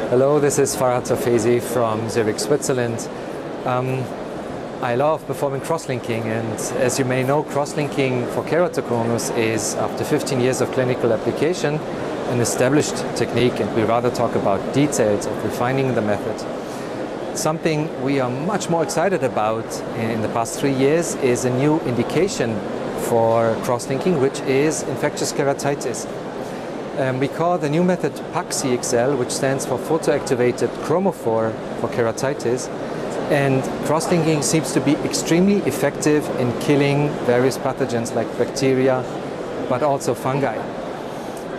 Hello, this is Farhad Tafezi from Zurich, Switzerland. I love performing cross-linking, and as you may know, cross-linking for keratoconus is, after 15 years of clinical application, an established technique, and we rather talk about details of refining the method. Something we are much more excited about in the past 3 years is a new indication for cross-linking, which is infectious keratitis. We call the new method PAC-CXL, which stands for photoactivated chromophore for keratitis. And cross-linking seems to be extremely effective in killing various pathogens like bacteria, but also fungi.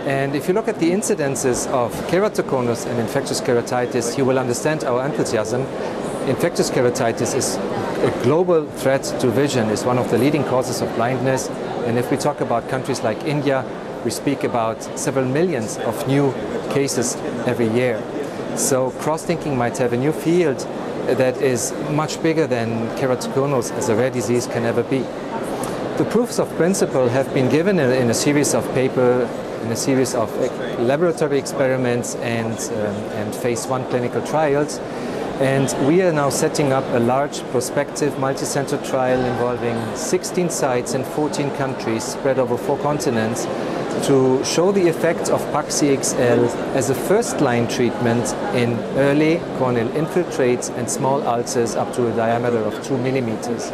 And if you look at the incidences of keratoconus and infectious keratitis, you will understand our enthusiasm. Infectious keratitis is a global threat to vision, is one of the leading causes of blindness. And if we talk about countries like India, we speak about several millions of new cases every year. So cross-linking might have a new field that is much bigger than keratoconus as a rare disease can ever be. The proofs of principle have been given in a series of papers, in a series of laboratory experiments and phase 1 clinical trials. And we are now setting up a large prospective multi-center trial involving 16 sites in 14 countries spread over 4 continents to show the effect of PAC-CXL as a first-line treatment in early corneal infiltrates and small ulcers up to a diameter of 2 millimeters.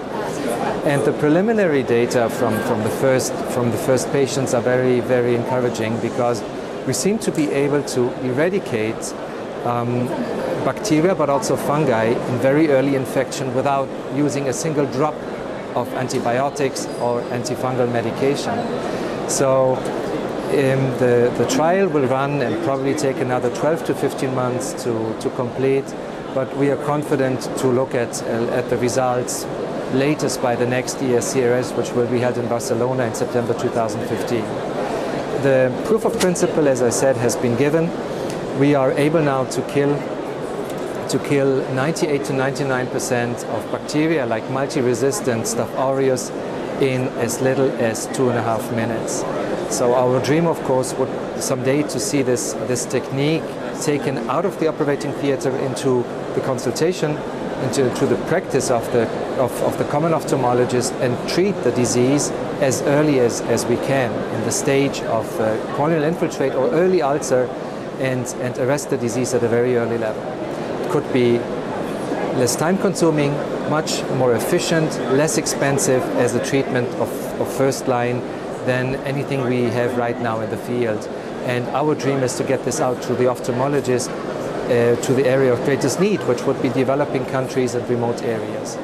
And the preliminary data from the first patients are very, very encouraging, because we seem to be able to eradicate bacteria but also fungi in very early infection without using a single drop of antibiotics or antifungal medication. So the trial will run and probably take another 12 to 15 months to complete, but we are confident to look at the results latest by the next ESCRS, which will be held in Barcelona in September 2015. The proof of principle, as I said, has been given. We are able now to kill 98 to 99% of bacteria like multi-resistant Staph aureus in as little as 2.5 minutes. So our dream, of course, would someday to see this technique taken out of the operating theater into the consultation, into the practice of the common ophthalmologist, and treat the disease as early as we can in the stage of corneal infiltrate or early ulcer, and arrest the disease at a very early level. It could be less time consuming, much more efficient, less expensive as a treatment of first line than anything we have right now in the field. And our dream is to get this out to the ophthalmologist, to the area of greatest need, which would be developing countries and remote areas.